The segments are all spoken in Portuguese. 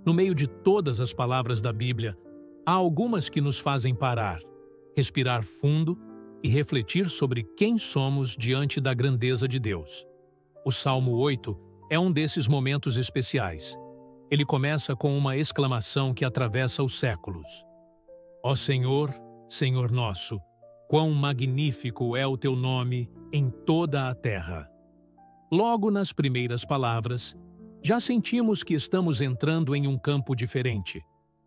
no meio de todas as palavras da Bíblia, há algumas que nos fazem parar, respirar fundo e refletir sobre quem somos diante da grandeza de Deus. O Salmo 8 é um desses momentos especiais. Ele começa com uma exclamação que atravessa os séculos. Ó Senhor, Senhor nosso, quão magnífico é o teu nome em toda a terra. Logo nas primeiras palavras, já sentimos que estamos entrando em um campo diferente,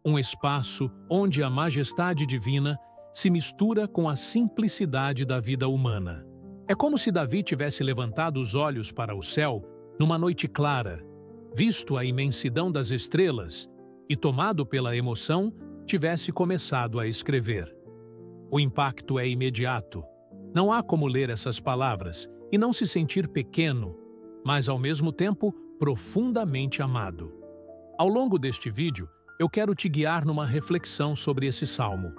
um espaço onde a majestade divina se mistura com a simplicidade da vida humana. É como se Davi tivesse levantado os olhos para o céu numa noite clara, visto a imensidão das estrelas e, tomado pela emoção, tivesse começado a escrever. O impacto é imediato. Não há como ler essas palavras e não se sentir pequeno, mas ao mesmo tempo profundamente amado. Ao longo deste vídeo, eu quero te guiar numa reflexão sobre esse salmo.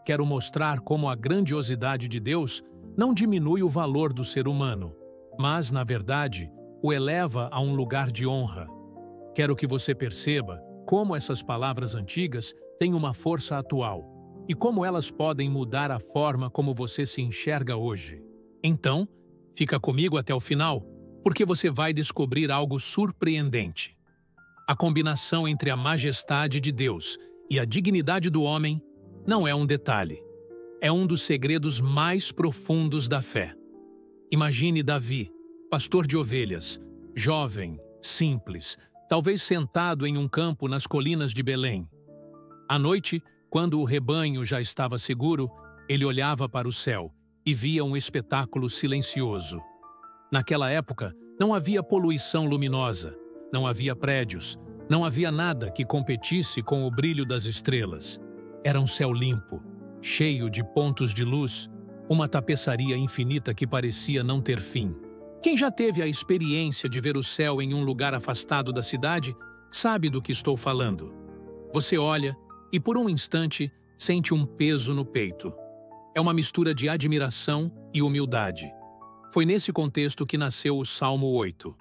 Quero mostrar como a grandiosidade de Deus não diminui o valor do ser humano, mas, na verdade, o eleva a um lugar de honra. Quero que você perceba como essas palavras antigas têm uma força atual e como elas podem mudar a forma como você se enxerga hoje. Então, fica comigo até o final, porque você vai descobrir algo surpreendente. A combinação entre a majestade de Deus e a dignidade do homem não é um detalhe. É um dos segredos mais profundos da fé. Imagine Davi, pastor de ovelhas, jovem, simples, talvez sentado em um campo nas colinas de Belém. À noite, quando o rebanho já estava seguro, ele olhava para o céu e via um espetáculo silencioso. Naquela época, não havia poluição luminosa, não havia prédios, não havia nada que competisse com o brilho das estrelas. Era um céu limpo, cheio de pontos de luz, uma tapeçaria infinita que parecia não ter fim. Quem já teve a experiência de ver o céu em um lugar afastado da cidade, sabe do que estou falando. Você olha e, por um instante, sente um peso no peito. É uma mistura de admiração e humildade. Foi nesse contexto que nasceu o Salmo 8.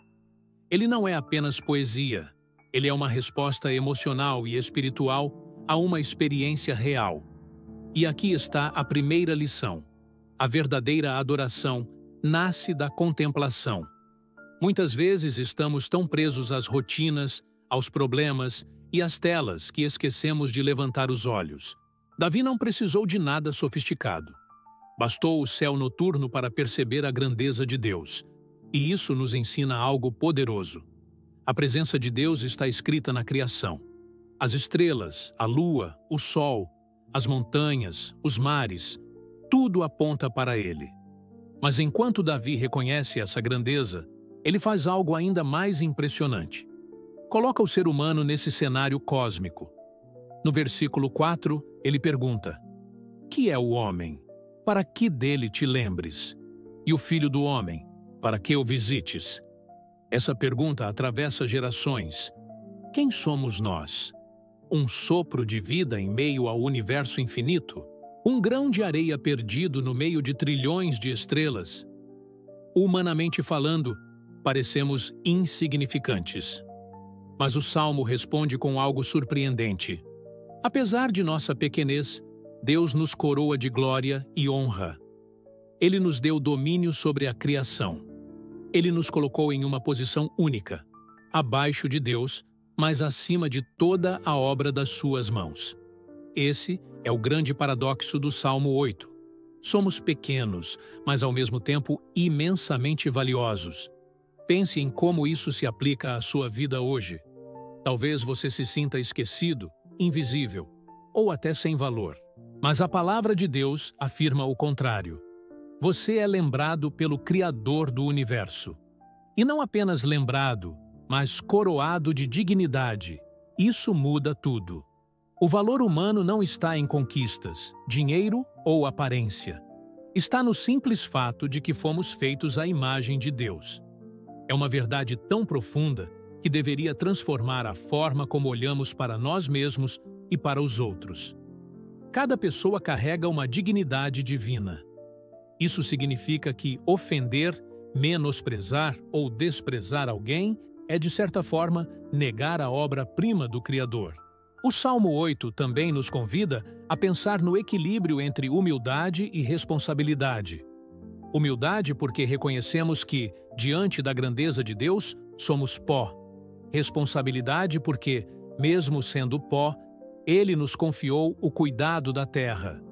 Ele não é apenas poesia, ele é uma resposta emocional e espiritual a uma experiência real. E aqui está a primeira lição. A verdadeira adoração nasce da contemplação. Muitas vezes estamos tão presos às rotinas, aos problemas e às telas que esquecemos de levantar os olhos. Davi não precisou de nada sofisticado. Bastou o céu noturno para perceber a grandeza de Deus. E isso nos ensina algo poderoso. A presença de Deus está escrita na criação. As estrelas, a lua, o sol, as montanhas, os mares, tudo aponta para Ele. Mas enquanto Davi reconhece essa grandeza, ele faz algo ainda mais impressionante. Coloca o ser humano nesse cenário cósmico. No versículo 4, ele pergunta: que é o homem? Para que dele te lembres? E o filho do homem? Para que o visites? Essa pergunta atravessa gerações. Quem somos nós? Um sopro de vida em meio ao universo infinito? Um grão de areia perdido no meio de trilhões de estrelas? Humanamente falando, parecemos insignificantes. Mas o Salmo responde com algo surpreendente. Apesar de nossa pequenez, Deus nos coroa de glória e honra. Ele nos deu domínio sobre a criação. Ele nos colocou em uma posição única, abaixo de Deus, mas acima de toda a obra das suas mãos. Esse é o grande paradoxo do Salmo 8. Somos pequenos, mas ao mesmo tempo imensamente valiosos. Pense em como isso se aplica à sua vida hoje. Talvez você se sinta esquecido, invisível, ou até sem valor. Mas a palavra de Deus afirma o contrário. Você é lembrado pelo Criador do universo. E não apenas lembrado, mas coroado de dignidade. Isso muda tudo. O valor humano não está em conquistas, dinheiro ou aparência. Está no simples fato de que fomos feitos à imagem de Deus. É uma verdade tão profunda que deveria transformar a forma como olhamos para nós mesmos e para os outros. Cada pessoa carrega uma dignidade divina. Isso significa que ofender, menosprezar ou desprezar alguém é, de certa forma, negar a obra-prima do Criador. O Salmo 8 também nos convida a pensar no equilíbrio entre humildade e responsabilidade. Humildade porque reconhecemos que, diante da grandeza de Deus, somos pó. Responsabilidade porque, mesmo sendo pó, Ele nos confiou o cuidado da terra.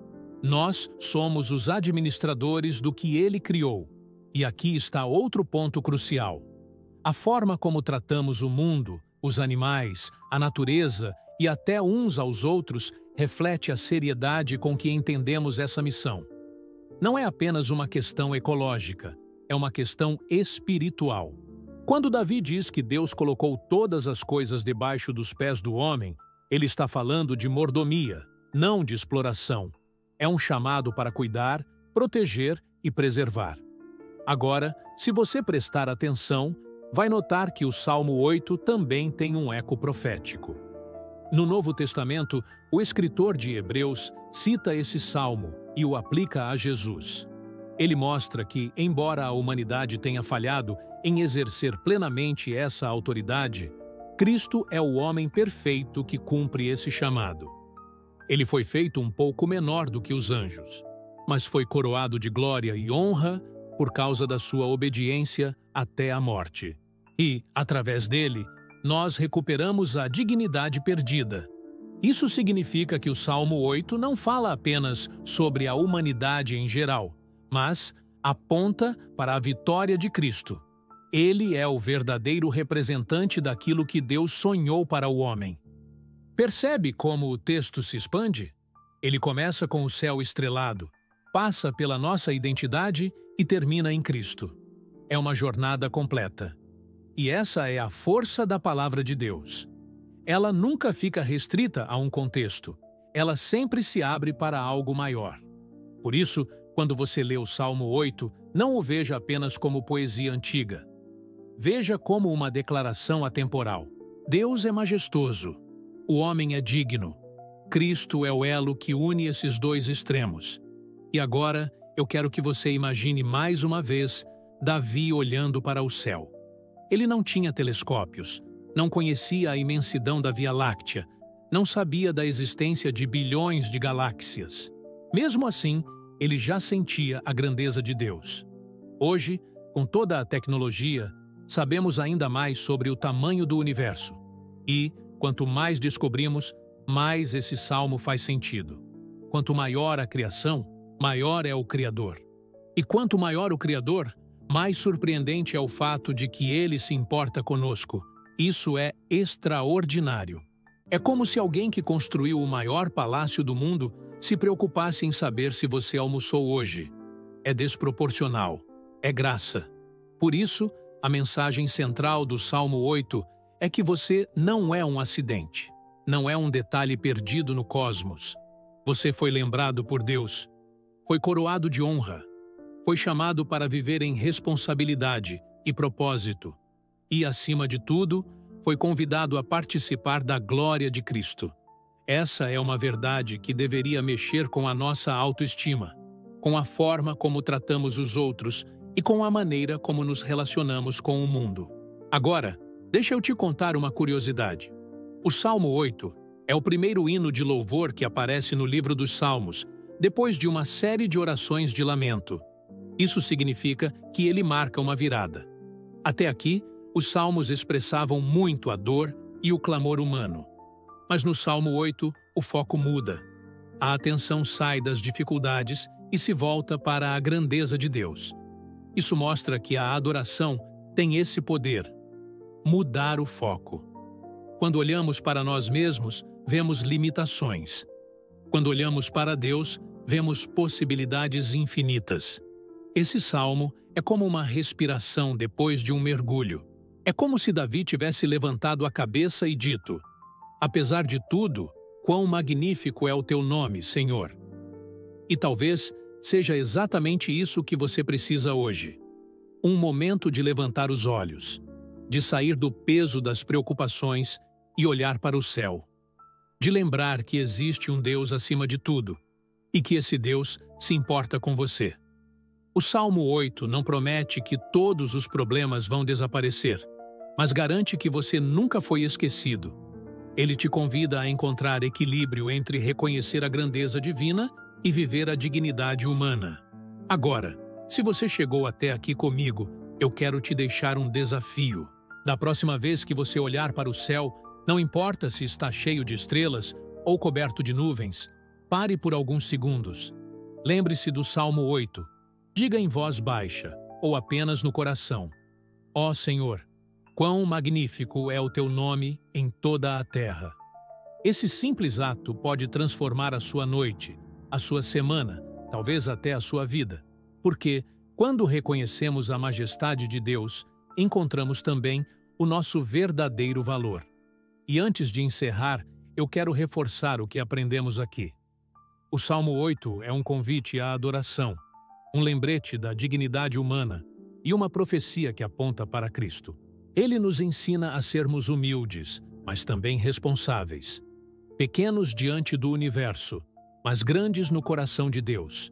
Nós somos os administradores do que Ele criou. E aqui está outro ponto crucial. A forma como tratamos o mundo, os animais, a natureza e até uns aos outros reflete a seriedade com que entendemos essa missão. Não é apenas uma questão ecológica, é uma questão espiritual. Quando Davi diz que Deus colocou todas as coisas debaixo dos pés do homem, ele está falando de mordomia, não de exploração. É um chamado para cuidar, proteger e preservar. Agora, se você prestar atenção, vai notar que o Salmo 8 também tem um eco profético. No Novo Testamento, o escritor de Hebreus cita esse salmo e o aplica a Jesus. Ele mostra que, embora a humanidade tenha falhado em exercer plenamente essa autoridade, Cristo é o homem perfeito que cumpre esse chamado. Ele foi feito um pouco menor do que os anjos, mas foi coroado de glória e honra por causa da sua obediência até a morte. E, através dele, nós recuperamos a dignidade perdida. Isso significa que o Salmo 8 não fala apenas sobre a humanidade em geral, mas aponta para a vitória de Cristo. Ele é o verdadeiro representante daquilo que Deus sonhou para o homem. Percebe como o texto se expande? Ele começa com o céu estrelado, passa pela nossa identidade e termina em Cristo. É uma jornada completa. E essa é a força da palavra de Deus. Ela nunca fica restrita a um contexto. Ela sempre se abre para algo maior. Por isso, quando você lê o Salmo 8, não o veja apenas como poesia antiga. Veja como uma declaração atemporal. Deus é majestoso. O homem é digno. Cristo é o elo que une esses dois extremos. E agora, eu quero que você imagine mais uma vez Davi olhando para o céu. Ele não tinha telescópios, não conhecia a imensidão da Via Láctea, não sabia da existência de bilhões de galáxias. Mesmo assim, ele já sentia a grandeza de Deus. Hoje, com toda a tecnologia, sabemos ainda mais sobre o tamanho do universo. E, quanto mais descobrimos, mais esse salmo faz sentido. Quanto maior a criação, maior é o Criador. E quanto maior o Criador, mais surpreendente é o fato de que Ele se importa conosco. Isso é extraordinário. É como se alguém que construiu o maior palácio do mundo se preocupasse em saber se você almoçou hoje. É desproporcional. É graça. Por isso, a mensagem central do Salmo 8 é que você não é um acidente. Não é um detalhe perdido no cosmos. Você foi lembrado por Deus. Foi coroado de honra. Foi chamado para viver em responsabilidade e propósito. E, acima de tudo, foi convidado a participar da glória de Cristo. Essa é uma verdade que deveria mexer com a nossa autoestima, com a forma como tratamos os outros e com a maneira como nos relacionamos com o mundo. Agora, deixa eu te contar uma curiosidade. O Salmo 8 é o primeiro hino de louvor que aparece no livro dos Salmos, depois de uma série de orações de lamento. Isso significa que ele marca uma virada. Até aqui, os salmos expressavam muito a dor e o clamor humano. Mas no Salmo 8, o foco muda. A atenção sai das dificuldades e se volta para a grandeza de Deus. Isso mostra que a adoração tem esse poder: mudar o foco. Quando olhamos para nós mesmos, vemos limitações. Quando olhamos para Deus, vemos possibilidades infinitas. Esse salmo é como uma respiração depois de um mergulho. É como se Davi tivesse levantado a cabeça e dito: apesar de tudo, quão magnífico é o teu nome, Senhor. E talvez seja exatamente isso que você precisa hoje. Um momento de levantar os olhos, de sair do peso das preocupações e olhar para o céu. De lembrar que existe um Deus acima de tudo e que esse Deus se importa com você. O Salmo 8 não promete que todos os problemas vão desaparecer, mas garante que você nunca foi esquecido. Ele te convida a encontrar equilíbrio entre reconhecer a grandeza divina e viver a dignidade humana. Agora, se você chegou até aqui comigo, eu quero te deixar um desafio. Da próxima vez que você olhar para o céu, não importa se está cheio de estrelas ou coberto de nuvens, pare por alguns segundos. Lembre-se do Salmo 8. Diga em voz baixa, ou apenas no coração: Ó Senhor, quão magnífico é o teu nome em toda a terra. Esse simples ato pode transformar a sua noite, a sua semana, talvez até a sua vida. Porque, quando reconhecemos a majestade de Deus, encontramos também o nosso verdadeiro valor. E antes de encerrar, eu quero reforçar o que aprendemos aqui. O Salmo 8 é um convite à adoração, um lembrete da dignidade humana e uma profecia que aponta para Cristo. Ele nos ensina a sermos humildes, mas também responsáveis. Pequenos diante do universo, mas grandes no coração de Deus.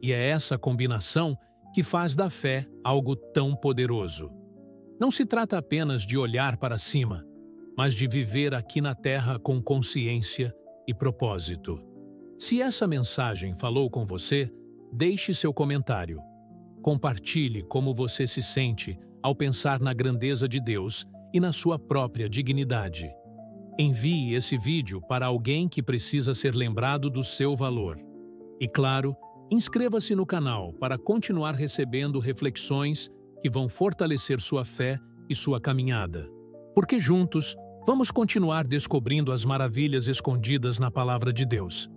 E é essa combinação que faz da fé algo tão poderoso. Não se trata apenas de olhar para cima, mas de viver aqui na Terra com consciência e propósito. Se essa mensagem falou com você, deixe seu comentário. Compartilhe como você se sente ao pensar na grandeza de Deus e na sua própria dignidade. Envie esse vídeo para alguém que precisa ser lembrado do seu valor. E claro, inscreva-se no canal para continuar recebendo reflexões que vão fortalecer sua fé e sua caminhada. Porque juntos, vamos continuar descobrindo as maravilhas escondidas na Palavra de Deus.